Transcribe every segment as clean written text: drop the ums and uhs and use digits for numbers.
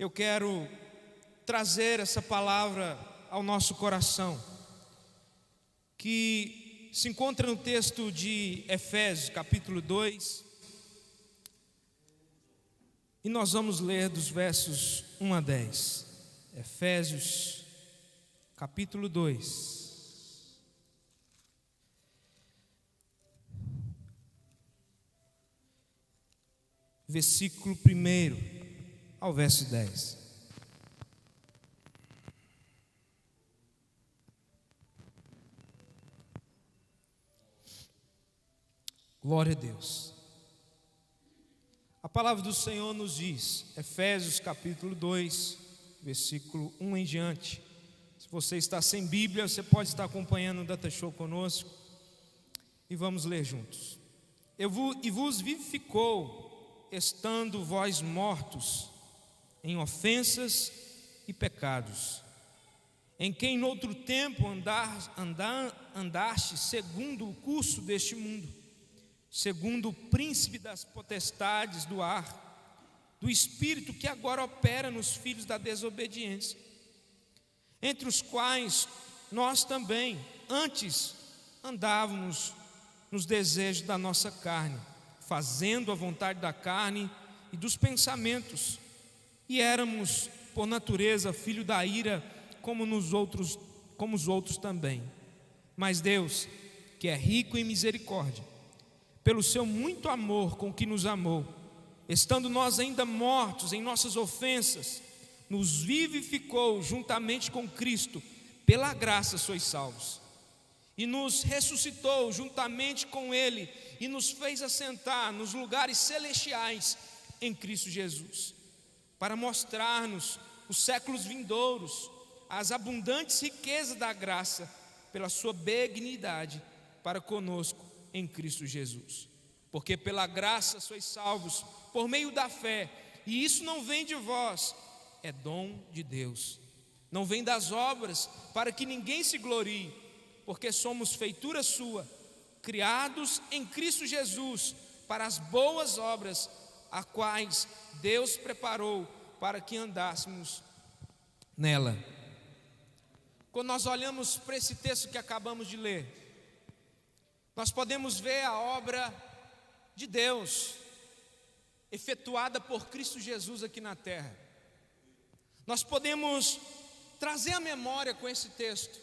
eu quero trazer essa palavra ao nosso coração, que se encontra no texto de Efésios, capítulo 2, e nós vamos ler dos versos 1 a 10. Efésios, capítulo 2. Versículo 1 ao verso 10. Glória a Deus. A palavra do Senhor nos diz, Efésios capítulo 2, versículo 1 em diante. Se você está sem Bíblia, você pode estar acompanhando o Data Show conosco, e vamos ler juntos. E vos vivificou, estando vós mortos em ofensas e pecados, em quem noutro tempo andaste segundo o curso deste mundo, segundo o príncipe das potestades do ar, do espírito que agora opera nos filhos da desobediência, entre os quais nós também antes andávamos nos desejos da nossa carne, fazendo a vontade da carne e dos pensamentos, e éramos por natureza filho da ira, como os outros também. Mas Deus, que é rico em misericórdia, pelo seu muito amor com que nos amou, estando nós ainda mortos em nossas ofensas, nos vivificou juntamente com Cristo, pela graça sois salvos, e nos ressuscitou juntamente com Ele, e nos fez assentar nos lugares celestiais em Cristo Jesus, para mostrar-nos os séculos vindouros, as abundantes riquezas da graça, pela sua benignidade para conosco em Cristo Jesus. Porque pela graça sois salvos por meio da fé, e isso não vem de vós, é dom de Deus, não vem das obras, para que ninguém se glorie, porque somos feitura sua, criados em Cristo Jesus para as boas obras, as quais Deus preparou para que andássemos nela. Quando nós olhamos para esse texto que acabamos de ler, nós podemos ver a obra de Deus efetuada por Cristo Jesus aqui na terra. Nós podemos trazer à memória com esse texto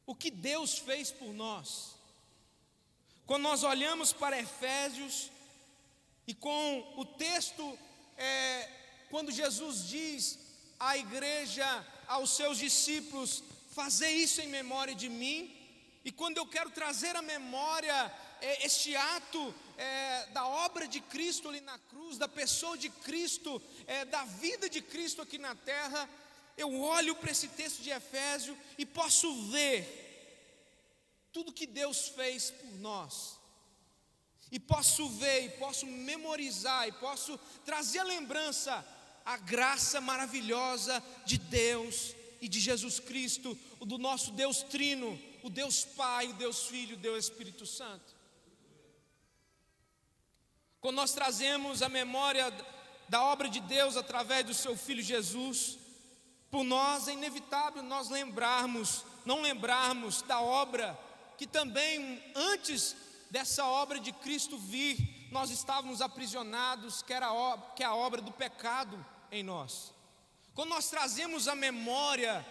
o que Deus fez por nós. Quando nós olhamos para Efésios e com o texto, quando Jesus diz à igreja, aos seus discípulos, fazer isso em memória de mim. E quando eu quero trazer à memória este ato da obra de Cristo ali na cruz, da pessoa de Cristo, da vida de Cristo aqui na terra, eu olho para esse texto de Efésios e posso ver tudo que Deus fez por nós, e posso ver, e posso memorizar, e posso trazer à lembrança a graça maravilhosa de Deus e de Jesus Cristo, o do nosso Deus Trino, o Deus Pai, o Deus Filho, o Deus Espírito Santo. Quando nós trazemos a memória da obra de Deus através do seu Filho Jesus, por nós é inevitável nós não lembrarmos da obra que também antes dessa obra de Cristo vir, nós estávamos aprisionados, que é a obra do pecado em nós. Quando nós trazemos à memória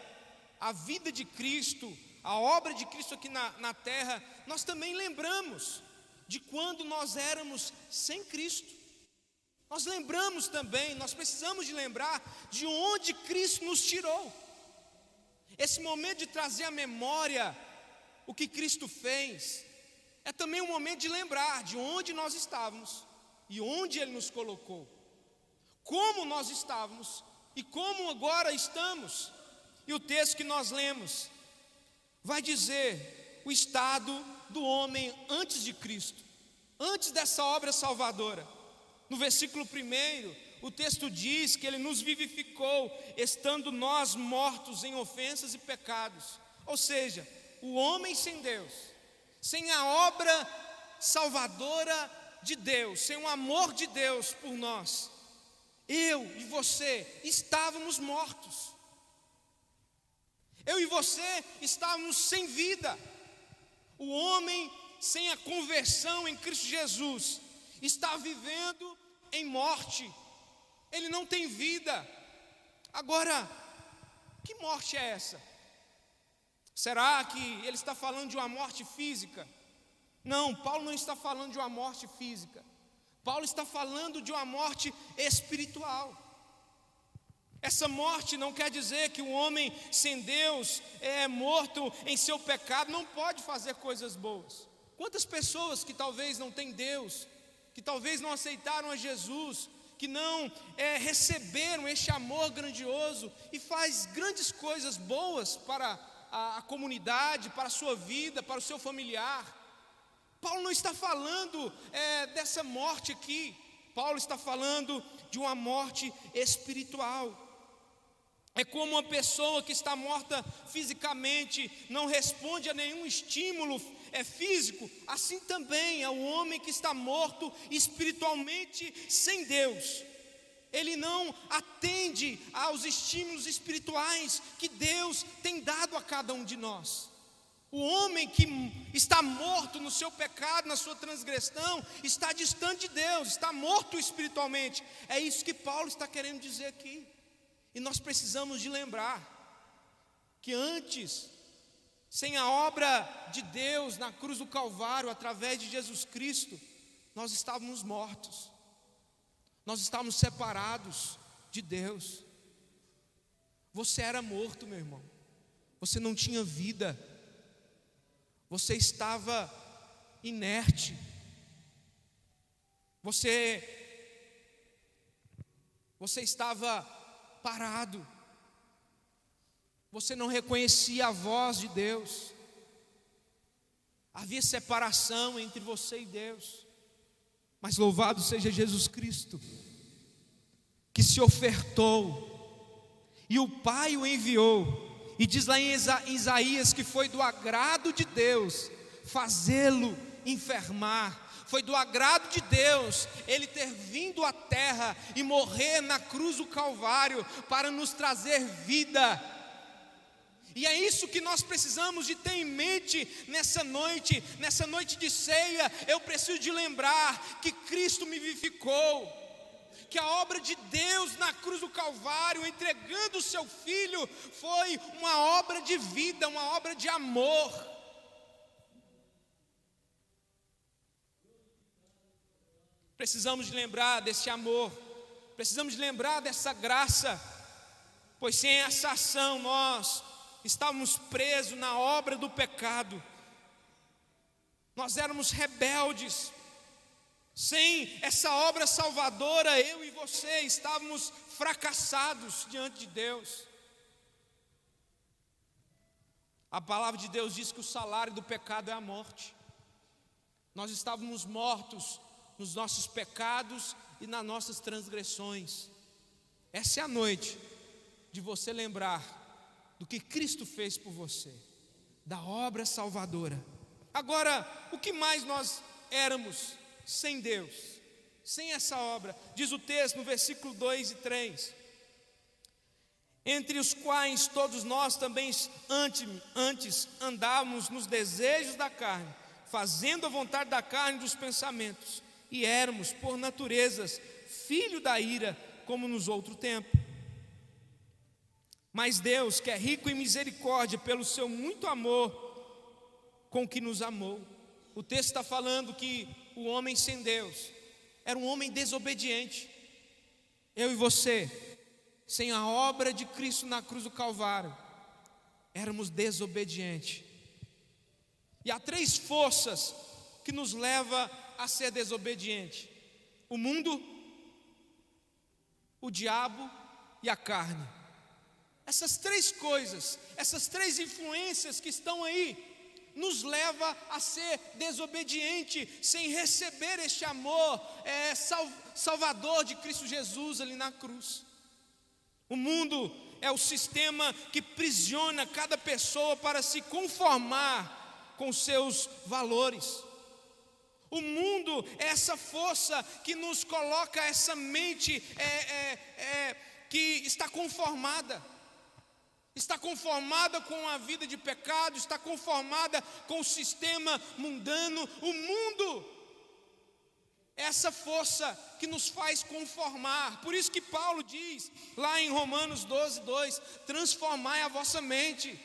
a vida de Cristo, a obra de Cristo aqui na terra, nós também lembramos de quando nós éramos sem Cristo. Nós lembramos também, nós precisamos de lembrar de onde Cristo nos tirou. Esse momento de trazer à memória o que Cristo fez, é também um momento de lembrar de onde nós estávamos e onde Ele nos colocou, como nós estávamos e como agora estamos. E o texto que nós lemos vai dizer o estado do homem antes de Cristo, antes dessa obra salvadora. No versículo 1, o texto diz que Ele nos vivificou, estando nós mortos em ofensas e pecados. Ou seja, o homem sem Deus, sem a obra salvadora de Deus, sem o amor de Deus por nós, eu e você estávamos mortos. Eu e você estávamos sem vida. O homem sem a conversão em Cristo Jesus está vivendo em morte. Ele não tem vida. Agora, que morte é essa? Será que ele está falando de uma morte física? Não, Paulo não está falando de uma morte física. Paulo está falando de uma morte espiritual. Essa morte não quer dizer que o homem sem Deus é morto em seu pecado, não pode fazer coisas boas. Quantas pessoas que talvez não têm Deus, que talvez não aceitaram a Jesus, que não receberam este amor grandioso e faz grandes coisas boas para a comunidade, para a sua vida, para o seu familiar. Paulo não está falando dessa morte aqui. Paulo está falando de uma morte espiritual. É como uma pessoa que está morta fisicamente, não responde a nenhum estímulo físico, assim também é o homem que está morto espiritualmente sem Deus. Ele não atende aos estímulos espirituais que Deus tem dado a cada um de nós. O homem que está morto no seu pecado, na sua transgressão, está distante de Deus, está morto espiritualmente. É isso que Paulo está querendo dizer aqui. E nós precisamos de lembrar que antes, sem a obra de Deus na cruz do Calvário, através de Jesus Cristo, nós estávamos mortos. Nós estávamos separados de Deus. Você era morto, meu irmão. Você não tinha vida. Você estava inerte. Você estava parado. Você não reconhecia a voz de Deus. Havia separação entre você e Deus. Mas louvado seja Jesus Cristo, que se ofertou, e o Pai o enviou. E diz lá em Isaías que foi do agrado de Deus fazê-lo enfermar. Foi do agrado de Deus ele ter vindo à terra e morrer na cruz do Calvário para nos trazer vida. E é isso que nós precisamos de ter em mente nessa noite de ceia. Eu preciso de lembrar que Cristo me vivificou, que a obra de Deus na cruz do Calvário, entregando o seu Filho, foi uma obra de vida, uma obra de amor. Precisamos de lembrar desse amor, precisamos de lembrar dessa graça, pois sem essa ação nós estávamos presos na obra do pecado, nós éramos rebeldes. Sem essa obra salvadora, eu e você estávamos fracassados diante de Deus. A palavra de Deus diz que o salário do pecado é a morte. Nós estávamos mortos nos nossos pecados e nas nossas transgressões. Essa é a noite de você lembrar do que Cristo fez por você, da obra salvadora. Agora, o que mais nós éramos sem Deus, sem essa obra? Diz o texto no versículo 2 e 3: entre os quais todos nós também antes andávamos nos desejos da carne, fazendo a vontade da carne e dos pensamentos, e éramos por naturezas filho da ira, como nos outro tempo. Mas Deus, que é rico em misericórdia, pelo seu muito amor com que nos amou. O texto está falando que o homem sem Deus era um homem desobediente. Eu e você, sem a obra de Cristo na cruz do Calvário, éramos desobedientes. E há três forças que nos levam a ser desobediente: o mundo, o diabo e a carne. Essas três coisas, essas três influências que estão aí, nos leva a ser desobediente, sem receber este amor salvador de Cristo Jesus ali na cruz. O mundo é o sistema que prisiona cada pessoa para se conformar com seus valores. O mundo é essa força que nos coloca essa mente que está conformada com a vida de pecado, está conformada com o sistema mundano. O mundo é essa força que nos faz conformar. Por isso que Paulo diz lá em Romanos 12:2: transformai a vossa mente.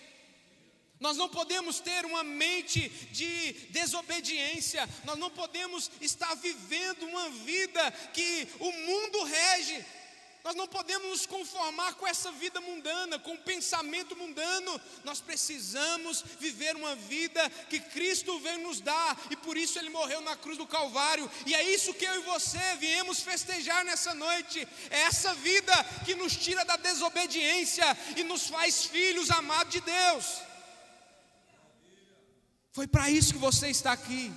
Nós não podemos ter uma mente de desobediência, nós não podemos estar vivendo uma vida que o mundo rege. Nós não podemos nos conformar com essa vida mundana, com o pensamento mundano. Nós precisamos viver uma vida que Cristo veio nos dar, e por isso Ele morreu na cruz do Calvário. E é isso que eu e você viemos festejar nessa noite. É essa vida que nos tira da desobediência e nos faz filhos amados de Deus. Foi para isso que você está aqui.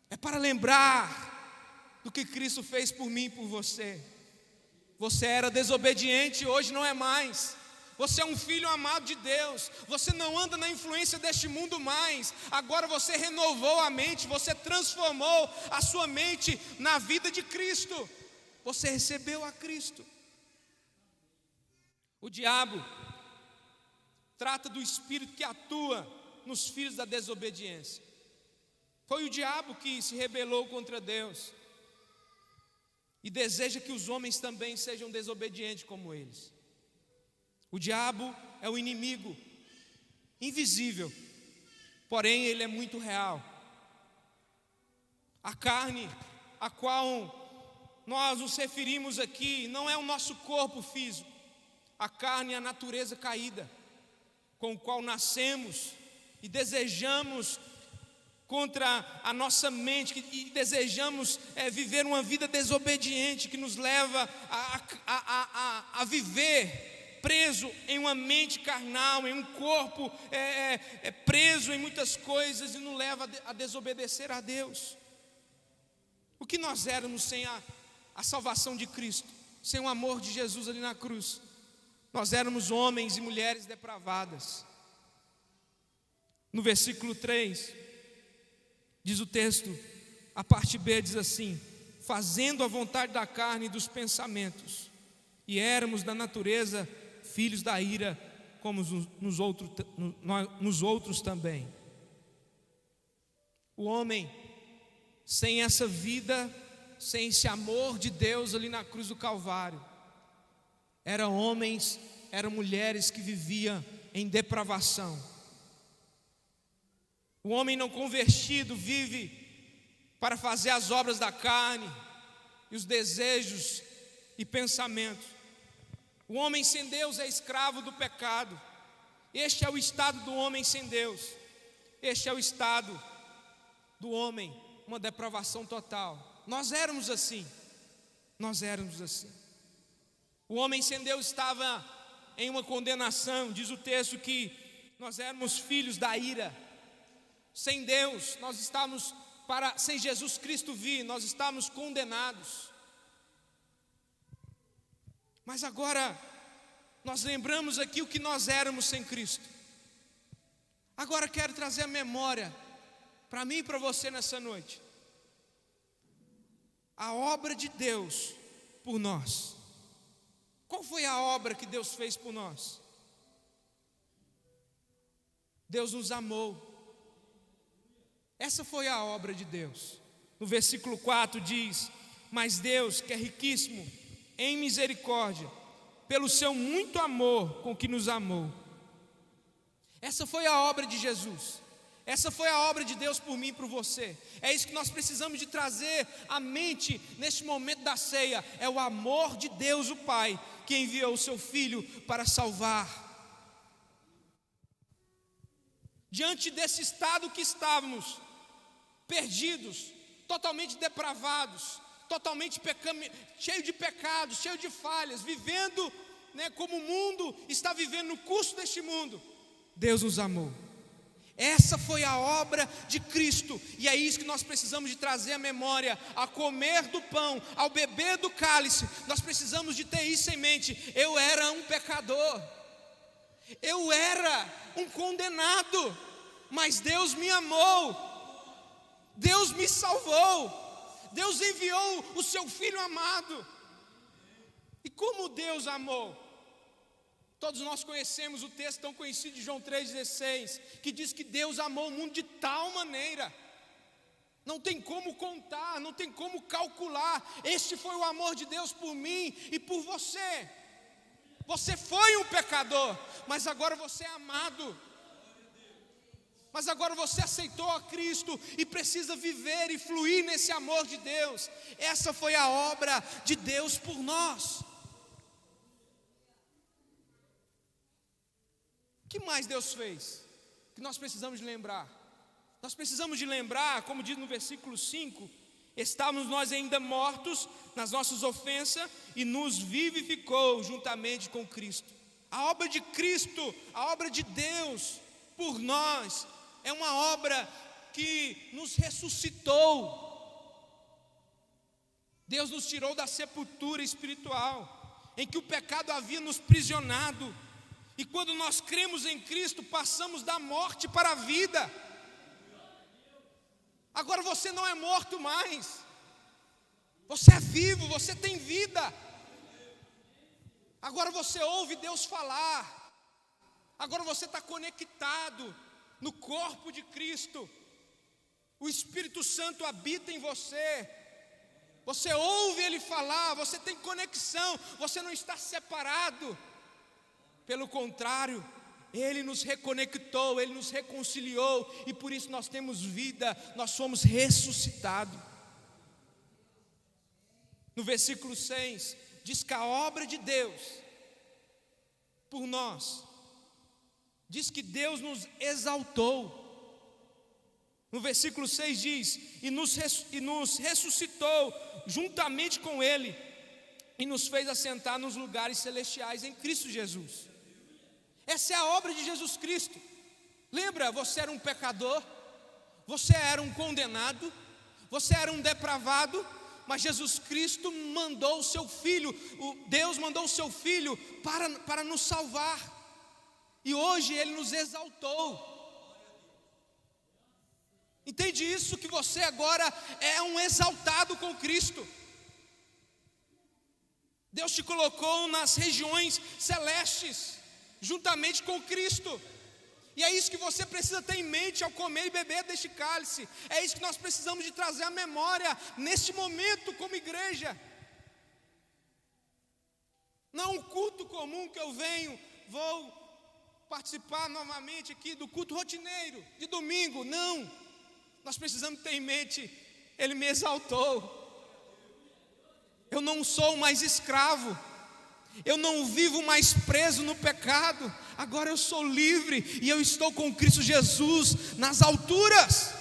É para lembrar do que Cristo fez por mim e por você. Você era desobediente, hoje não é mais. Você é um filho amado de Deus. Você não anda na influência deste mundo mais. Agora você renovou a mente, você transformou a sua mente na vida de Cristo. Você recebeu a Cristo. O diabo trata do espírito que atua nos filhos da desobediência. Foi o diabo que se rebelou contra Deus e deseja que os homens também sejam desobedientes como eles. O diabo é o inimigo invisível, porém ele é muito real. A carne a qual nós nos referimos aqui não é o nosso corpo físico. A carne é a natureza caída com o qual nascemos e desejamos contra a nossa mente, e desejamos viver uma vida desobediente, que nos leva a viver preso em uma mente carnal, em um corpo preso em muitas coisas, e nos leva a desobedecer a Deus. O que nós éramos sem a salvação de Cristo, sem o amor de Jesus ali na cruz? Nós éramos homens e mulheres depravadas. No versículo 3, diz o texto, a parte B diz assim: fazendo a vontade da carne e dos pensamentos, e éramos da natureza filhos da ira, como nos outros também. O homem, sem essa vida, sem esse amor de Deus ali na cruz do Calvário, eram homens, eram mulheres que viviam em depravação. O homem não convertido vive para fazer as obras da carne e os desejos e pensamentos. O homem sem Deus é escravo do pecado. Este é o estado do homem sem Deus. Este é o estado do homem, uma depravação total. Nós éramos assim. O homem sem Deus estava em uma condenação. Diz o texto que nós éramos filhos da ira. Sem Deus, nós estamos sem Jesus Cristo vir, nós estamos condenados. Mas agora, nós lembramos aqui o que nós éramos sem Cristo. Agora quero trazer a memória, para mim e para você nessa noite, a obra de Deus por nós. Qual foi a obra que Deus fez por nós? Deus nos amou. Essa foi a obra de Deus. No versículo 4 diz: mas Deus, que é riquíssimo em misericórdia, pelo seu muito amor com que nos amou. Essa foi a obra de Jesus. Essa foi a obra de Deus por mim e por você. É isso que nós precisamos de trazer à mente neste momento da ceia. É o amor de Deus o Pai, que enviou o seu Filho para salvar. Diante desse estado que estávamos, perdidos, totalmente depravados, totalmente cheio de pecados, cheio de falhas, vivendo como o mundo está vivendo no curso deste mundo, Deus nos amou. Essa foi a obra de Cristo, e é isso que nós precisamos de trazer à memória, a comer do pão, ao beber do cálice. Nós precisamos de ter isso em mente. Eu era um pecador, eu era um condenado, mas Deus me amou. Deus me salvou. Deus enviou o seu Filho amado. E como Deus amou? Todos nós conhecemos o texto tão conhecido de João 3,16, que diz que Deus amou o mundo de tal maneira. Não tem como contar, não tem como calcular. Este foi o amor de Deus por mim e por você. Você foi um pecador, mas agora você é amado. Mas agora você aceitou a Cristo e precisa viver e fluir nesse amor de Deus. Essa foi a obra de Deus por nós. O que mais Deus fez? Que nós precisamos de lembrar. Nós precisamos de lembrar, como diz no versículo 5, estávamos nós ainda mortos nas nossas ofensas e nos vivificou juntamente com Cristo. A obra de Cristo, a obra de Deus por nós, é uma obra que nos ressuscitou. Deus nos tirou da sepultura espiritual, em que o pecado havia nos prisionado. E quando nós cremos em Cristo, passamos da morte para a vida. Agora você não é morto mais. Você é vivo, você tem vida. Agora você ouve Deus falar. Agora você está conectado no corpo de Cristo. O Espírito Santo habita em você. Você ouve Ele falar, você tem conexão, você não está separado. Pelo contrário, Ele nos reconectou, Ele nos reconciliou, e por isso nós temos vida, nós somos ressuscitados. No versículo 6, diz que a obra de Deus por nós, diz que Deus nos exaltou. No versículo 6 diz, e nos ressuscitou juntamente com Ele, e nos fez assentar nos lugares celestiais em Cristo Jesus. Essa é a obra de Jesus Cristo. Lembra, você era um pecador, você era um condenado, você era um depravado, mas Jesus Cristo mandou o seu Filho, Deus mandou o seu Filho para nos salvar. E hoje Ele nos exaltou. Entende isso? Que você agora é um exaltado com Cristo. Deus te colocou nas regiões celestes, juntamente com Cristo. E é isso que você precisa ter em mente ao comer e beber deste cálice. É isso que nós precisamos de trazer à memória neste momento como igreja. Não um culto comum que eu vou participar novamente aqui do culto rotineiro de domingo. Não, nós precisamos ter em mente, Ele me exaltou. Eu não sou mais escravo, eu não vivo mais preso no pecado, agora eu sou livre e eu estou com Cristo Jesus nas alturas.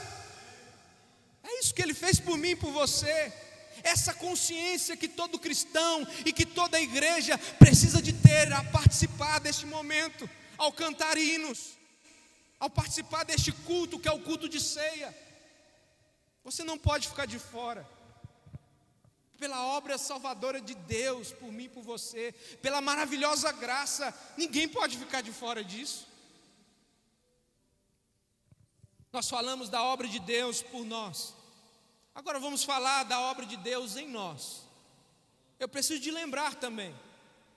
É isso que Ele fez por mim e por você. Essa consciência que todo cristão e que toda igreja precisa de ter a participar deste momento, ao cantar hinos, ao participar deste culto que é o culto de ceia. Você não pode ficar de fora. Pela obra salvadora de Deus, por mim e por você, pela maravilhosa graça, ninguém pode ficar de fora disso. Nós falamos da obra de Deus por nós. Agora vamos falar da obra de Deus em nós. Eu preciso de lembrar também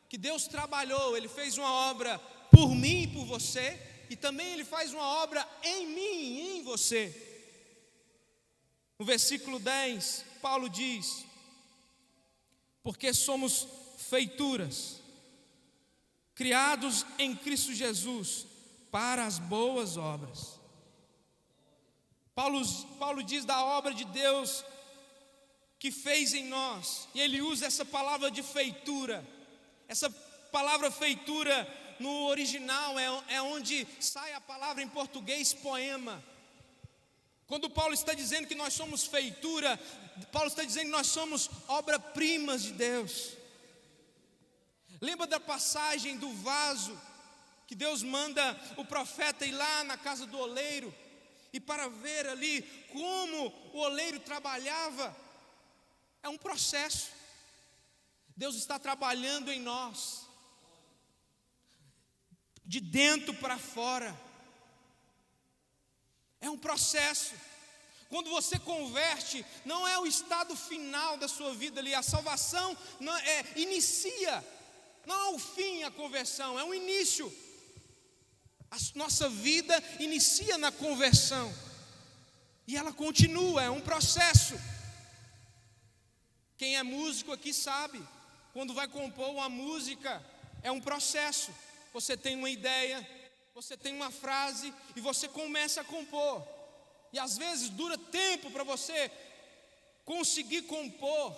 que Deus trabalhou, Ele fez uma obra por mim e por você, e também Ele faz uma obra em mim e em você. No versículo 10, Paulo diz: porque somos feituras, criados em Cristo Jesus, para as boas obras. Paulo diz da obra de Deus que fez em nós, e ele usa essa palavra de feitura. Essa palavra feitura no original é onde sai a palavra em português poema. Quando Paulo está dizendo que nós somos feitura, Paulo está dizendo que nós somos obra-primas de Deus. Lembra da passagem do vaso, que Deus manda o profeta ir lá na casa do oleiro, e para ver ali como o oleiro trabalhava. É um processo. Deus está trabalhando em nós, de dentro para fora. É um processo. Quando você converte, não é o estado final da sua vida ali, a salvação não inicia, não é o fim a conversão, é o início. A nossa vida inicia na conversão e ela continua, é um processo. Quem é músico aqui sabe, quando vai compor uma música, é um processo. Você tem uma ideia, você tem uma frase e você começa a compor. E às vezes dura tempo para você conseguir compor.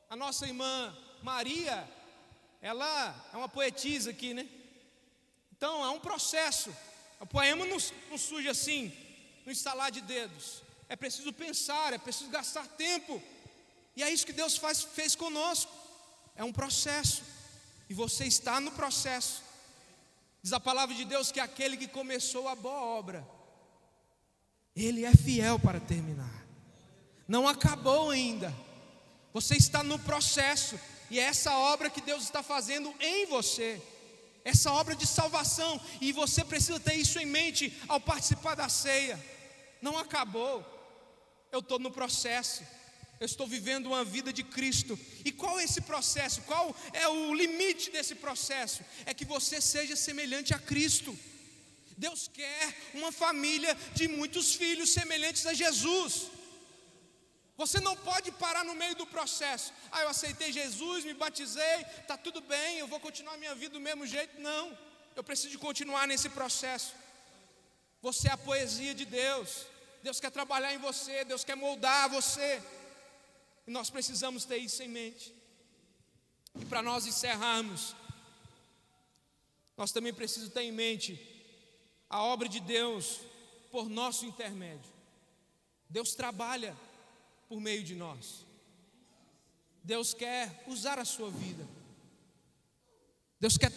A nossa irmã Maria, ela é uma poetisa aqui, né? Então é um processo. O poema não surge assim, no estalar de dedos. É preciso pensar, é preciso gastar tempo. E é isso que Deus fez conosco. É um processo. E você está no processo. Diz a palavra de Deus que aquele que começou a boa obra, Ele é fiel para terminar. Não acabou ainda. Você está no processo. E é essa obra que Deus está fazendo em você. Essa obra de salvação. E você precisa ter isso em mente ao participar da ceia. Não acabou. Eu estou no processo. Eu estou vivendo uma vida de Cristo. E qual é esse processo? Qual é o limite desse processo? É que você seja semelhante a Cristo. Deus quer uma família de muitos filhos semelhantes a Jesus. Você não pode parar no meio do processo. Eu aceitei Jesus, me batizei, está tudo bem, eu vou continuar a minha vida do mesmo jeito. Não, eu preciso continuar nesse processo. Você é a poesia de Deus. Deus quer trabalhar em você, Deus quer moldar você. E nós precisamos ter isso em mente. E para nós encerrarmos, nós também precisamos ter em mente a obra de Deus por nosso intermédio. Deus trabalha por meio de nós. Deus quer usar a sua vida. Deus quer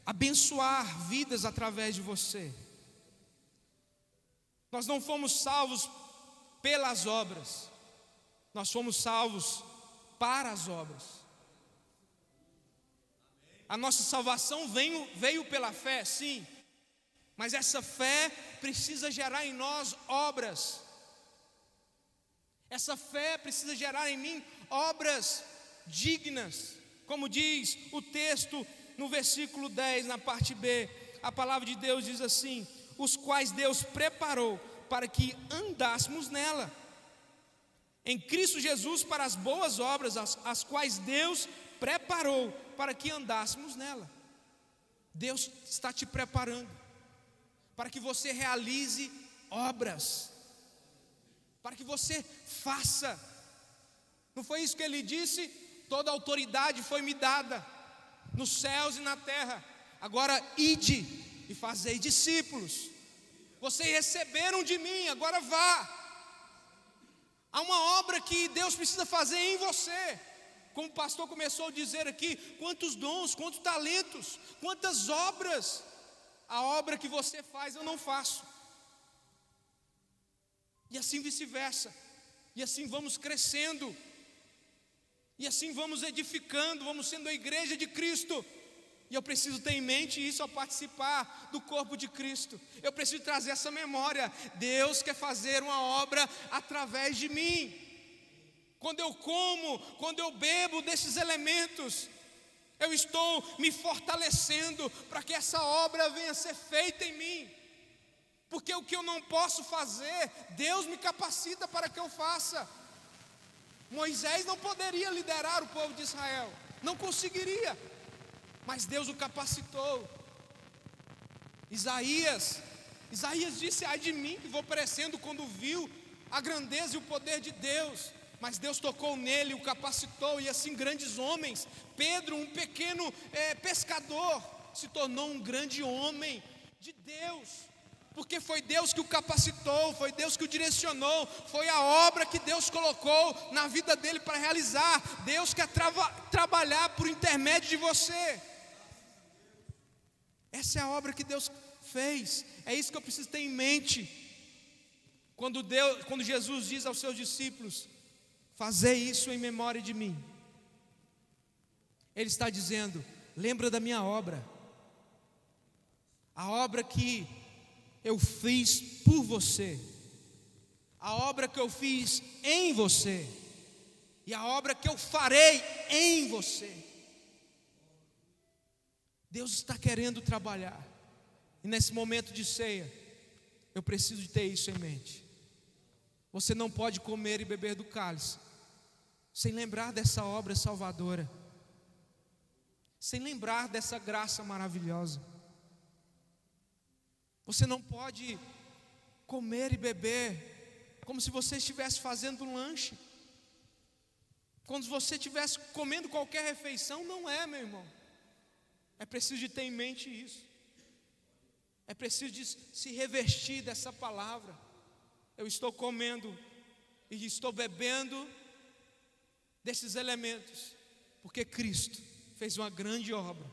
abençoar vidas através de você. Nós não fomos salvos pelas obras. Nós fomos salvos para as obras. A nossa salvação veio pela fé, sim. Mas essa fé precisa gerar em nós obras. Essa fé precisa gerar em mim obras dignas. Como diz o texto no versículo 10, na parte B, a palavra de Deus diz assim: os quais Deus preparou para que andássemos nela. Em Cristo Jesus para as boas obras, as quais Deus preparou para que andássemos nela. Deus está te preparando para que você realize obras, para que você faça. Não foi isso que ele disse? Toda autoridade foi me dada nos céus e na terra. Agora ide e fazei discípulos. Vocês receberam de mim, agora vá. Há uma obra que Deus precisa fazer em você. Como o pastor começou a dizer aqui, quantos dons, quantos talentos, quantas obras. A obra que você faz eu não faço. E assim vice-versa. E assim vamos crescendo. E assim vamos edificando, vamos sendo a igreja de Cristo. E eu preciso ter em mente isso ao participar do corpo de Cristo. Eu preciso trazer essa memória. Deus quer fazer uma obra através de mim. Quando eu como, quando eu bebo desses elementos, eu estou me fortalecendo para que essa obra venha a ser feita em mim. Porque o que eu não posso fazer, Deus me capacita para que eu faça. Moisés não poderia liderar o povo de Israel, não conseguiria, mas Deus o capacitou. Isaías disse: ai de mim que vou perecendo, quando viu a grandeza e o poder de Deus. Mas Deus tocou nele, o capacitou, e assim grandes homens. Pedro, um pequeno pescador, se tornou um grande homem de Deus, porque foi Deus que o capacitou, foi Deus que o direcionou, foi a obra que Deus colocou na vida dele para realizar. Deus quer trabalhar por intermédio de você. Essa é a obra que Deus fez. É isso que eu preciso ter em mente. Quando Jesus diz aos seus discípulos: fazei isso em memória de mim, Ele está dizendo: lembra da minha obra, a obra que eu fiz por você, a obra que eu fiz em você e a obra que eu farei em você. Deus está querendo trabalhar. E nesse momento de ceia, eu preciso de ter isso em mente. Você não pode comer e beber do cálice sem lembrar dessa obra salvadora, sem lembrar dessa graça maravilhosa. Você não pode comer e beber como se você estivesse fazendo um lanche, como se você estivesse comendo qualquer refeição. Não é, meu irmão. É preciso de ter em mente isso. É preciso de se revestir dessa palavra. Eu estou comendo e estou bebendo desses elementos porque Cristo fez uma grande obra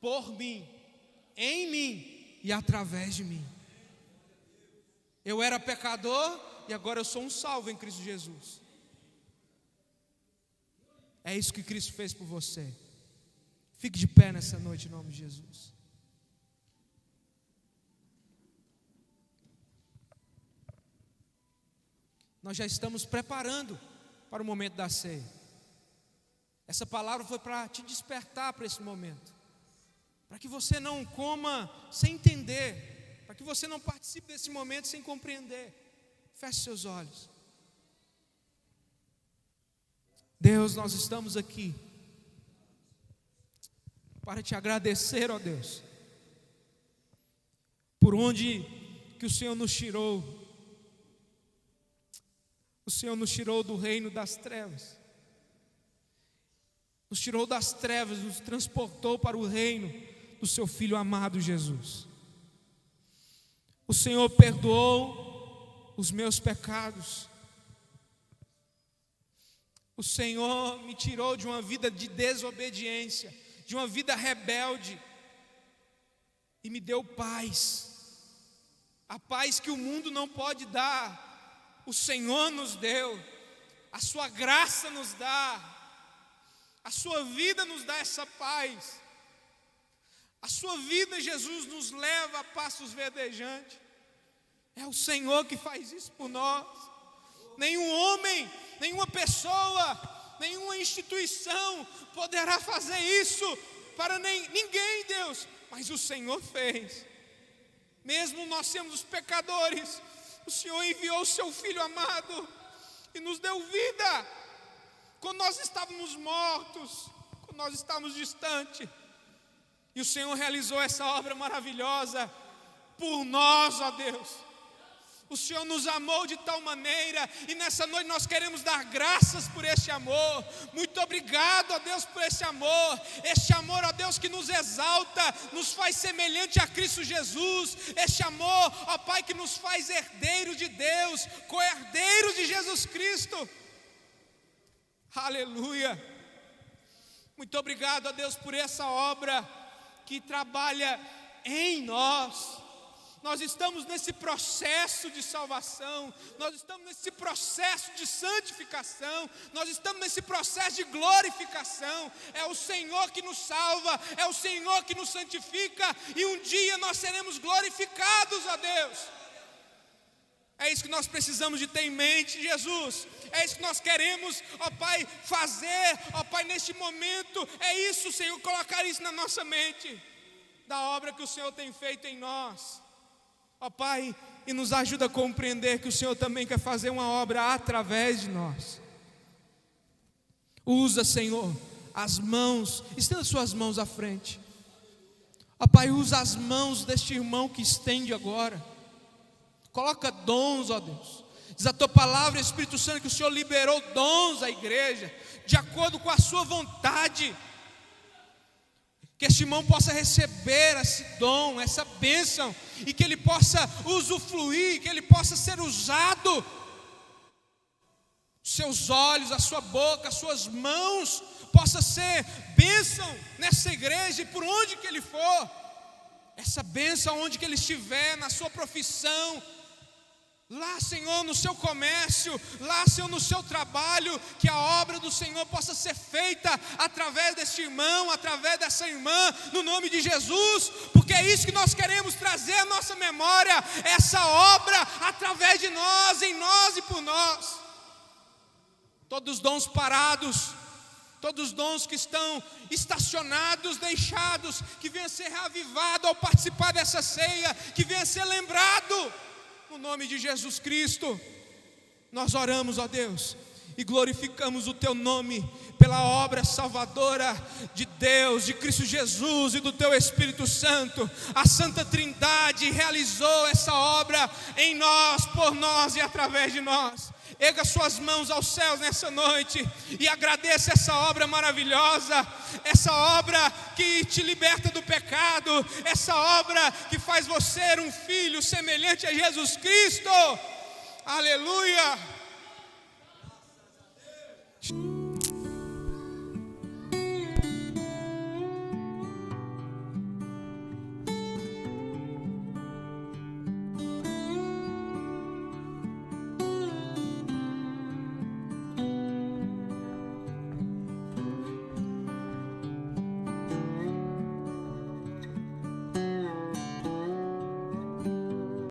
por mim, em mim e através de mim. Eu era pecador e agora eu sou um salvo em Cristo Jesus. É isso que Cristo fez por você. Fique de pé nessa noite em nome de Jesus. Nós já estamos preparando para o momento da ceia. Essa palavra foi para te despertar para esse momento, para que você não coma sem entender, para que você não participe desse momento sem compreender. Feche seus olhos. Deus, nós estamos aqui para te agradecer, ó Deus, por onde que o Senhor nos tirou. O Senhor nos tirou do reino das trevas, nos tirou das trevas, nos transportou para o reino do seu Filho amado Jesus. O Senhor perdoou os meus pecados. O Senhor me tirou de uma vida de desobediência, de uma vida rebelde, e me deu paz, a paz que o mundo não pode dar. O Senhor nos deu, a sua graça nos dá, a sua vida nos dá essa paz. A sua vida, Jesus, nos leva a passos verdejantes. É o Senhor que faz isso por nós. Nenhum homem, nenhuma pessoa, nenhuma instituição poderá fazer isso para ninguém, Deus. Mas o Senhor fez. Mesmo nós sendo os pecadores, o Senhor enviou o seu Filho amado e nos deu vida quando nós estávamos mortos, quando nós estávamos distantes. E o Senhor realizou essa obra maravilhosa por nós, ó Deus. O Senhor nos amou de tal maneira, e nessa noite nós queremos dar graças por este amor. Muito obrigado, ó Deus, por esse amor. Este amor, ó Deus, que nos exalta, nos faz semelhante a Cristo Jesus. Este amor, ó Pai, que nos faz herdeiros de Deus, co-herdeiros de Jesus Cristo. Aleluia. Muito obrigado, ó Deus, por essa obra que trabalha em nós. Nós estamos nesse processo de salvação, nós estamos nesse processo de santificação, nós estamos nesse processo de glorificação. É o Senhor que nos salva, é o Senhor que nos santifica, e um dia nós seremos glorificados, ó Deus. É isso que nós precisamos de ter em mente, Jesus. É isso que nós queremos, ó Pai, fazer, ó Pai, neste momento. É isso, Senhor, colocar isso na nossa mente, da obra que o Senhor tem feito em nós. Ó Pai, e nos ajuda a compreender que o Senhor também quer fazer uma obra através de nós. Usa, Senhor, as mãos, estenda suas mãos à frente. Ó Pai, usa as mãos deste irmão que estende agora. Coloca dons, ó Deus. Diz a tua palavra, Espírito Santo, que o Senhor liberou dons à igreja, de acordo com a sua vontade. Que este irmão possa receber esse dom, essa bênção, e que ele possa usufruir, que ele possa ser usado. Seus olhos, a sua boca, as suas mãos, possa ser bênção nessa igreja e por onde que ele for. Essa bênção onde que ele estiver, na sua profissão, Lá, Senhor, no seu comércio, lá, Senhor, no seu trabalho, que a obra do Senhor possa ser feita através deste irmão, através dessa irmã, no nome de Jesus, porque é isso que nós queremos trazer à nossa memória, essa obra através de nós, em nós e por nós. Todos os dons parados, todos os dons que estão estacionados, deixados, que venha a ser reavivado ao participar dessa ceia, que venha a ser lembrado. No nome de Jesus Cristo, nós oramos, ó Deus, e glorificamos o Teu nome pela obra salvadora de Deus, de Cristo Jesus e do Teu Espírito Santo. A Santa Trindade realizou essa obra em nós, por nós e através de nós. Erga suas mãos aos céus nessa noite e agradeça essa obra maravilhosa, essa obra que te liberta do pecado, essa obra que faz você um filho semelhante a Jesus Cristo. Aleluia!